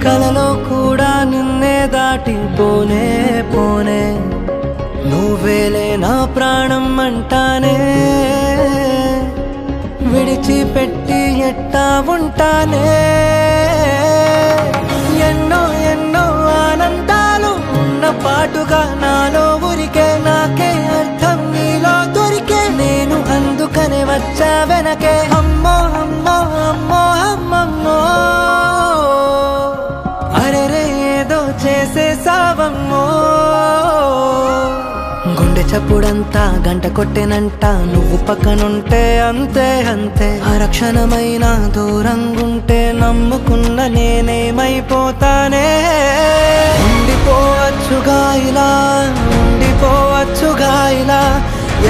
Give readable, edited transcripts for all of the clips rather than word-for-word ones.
కలలో కూడా నిన్నే దాటిపోనే పోనే నువ్వేలే నా ప్రాణం అంటానే విడిచిపెట్టి ఎట్టా ఉంటానే ఎన్నో ఎన్నో ఆనందాలు ఉన్న పాటుగా నాలో ఊరికే నాకే అర్థం నీలో దొరికే నేను అందుకనే వచ్చా వెనకే అమ్మో అమ్మో అమ్మో అమ్మమ్మో అరెరే ఏదో చేసేసావమ్మో గుండె చప్పుడంతా గంట కొట్టెనంట నువ్వు పక్కనుంటే అంతే అంతే అరక్షణమైన దూరంగుంటే నమ్ముకున్న నేనేమైపోతానే ఉండిపోవచ్చుగా ఇలా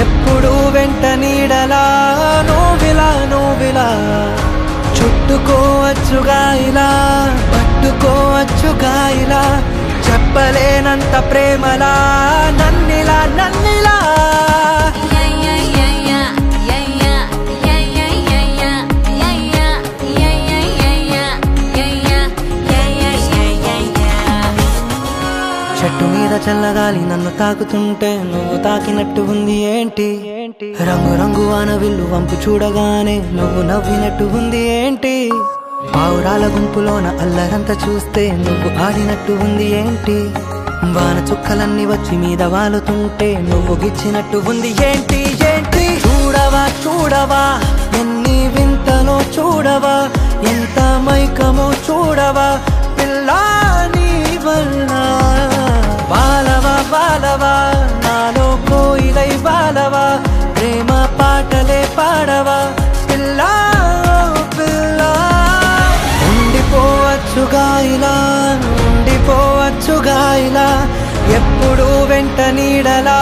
ఎప్పుడు వెంట నీడలా నువ్విలా చుట్టుకోవచ్చుగా ఇలా పట్టుకోవచ్చుగా ఇలా చెప్పలేనంత ప్రేమలా నన్నిలా చెట్టు మీద చల్లగాలి నన్ను తాకుతుంటే నువ్వు తాకినట్టు ఉంది ఏంటి రంగు రంగు వానవిల్లు వంపు చూడగానే నువ్వు నవ్వినట్టు ఉంది ఏంటి పావురాల గుంపులోన అల్లరంతా చూస్తే నువ్వు ఆడినట్టు ఉంది ఏంటి వాన చుక్కలన్నీ వచ్చి మీద వాలుతుంటే నువ్వు గిచ్చినట్టు ఉంది ఏంటి చూడవా ఎన్ని వింతలో చూడవా ఎంత మైకమో చూడవా పిల్లా నీ వల్ల బాలవా నాలో కోయిలై బాలవా ప్రేమ పాటలే పాడవా పిల్లా ఉండిపోవచ్చుగా ఇలా ఎప్పుడు వెంట నీడలా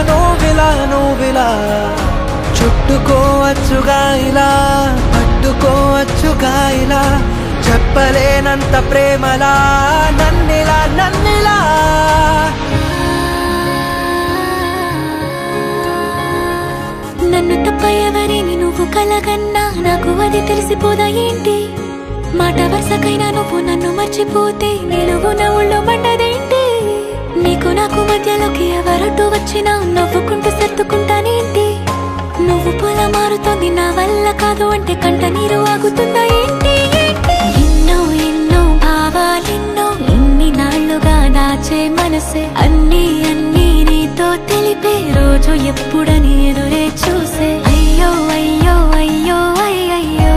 నువ్విలా చుట్టుకోవచ్చుగా ఇలా పట్టుకోవచ్చుగా ఇలా చెప్పలేనంత ప్రేమలా నన్నిలా నన్ను తప్ప ఎవరిని నువ్వు కలగన్నా నాకు అది తెలిసిపోదా ఏంటి మాట వరుసకైనా నువ్వు నన్ను మర్చిపోతే నిలువు నా ఊళ్ళో మండదేంటి నీకు నాకు మధ్యలోకి ఎవరట్టు వచ్చినా నవ్వుకుంటూ సర్దుకుంటానేంటి నువ్వు పూల మారుతోంది నా వల్ల కాదు అంటే కంట నీరు ఆగుతుందా ఏంటి ఎన్నో ఎన్నో భావాలెన్నో ఇన్ని నాళ్లుగా దాచే మనసే అన్నీ నీతో తెలిపే రోజు ఎప్పుడని ఎదురే చూసే అయ్యో అయ్యో అయ్యో అయ్యయ్యో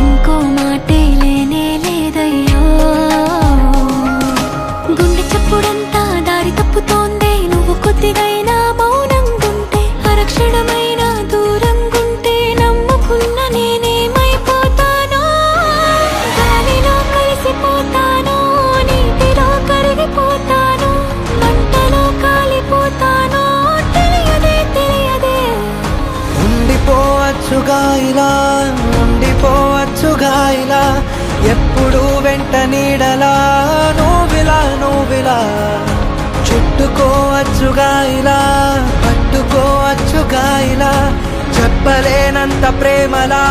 ఇంకో మాటే లేనే లేదయ్యో గుండె చప్పుడంతా దారి తప్పుతోందే నువ్వు కొద్దిగైనా మౌనంగుంటే అరక్షణమైన దూరంగుంటే నమ్ముకున్న నేనేమైపోతానో గాలిలో కలిసిపోతాను నీటిలో కరిగిపోతాను మంటలో కాలిపోతాను తెలియదే ఉండిపోవచ్చుగా ఇలా ఎప్పుడు వెంట నీడలా నువ్విలా చుట్టుకోవచ్చుగా ఇలా పట్టుకోవచ్చుగా ఇలా చెప్పలేనంత ప్రేమలా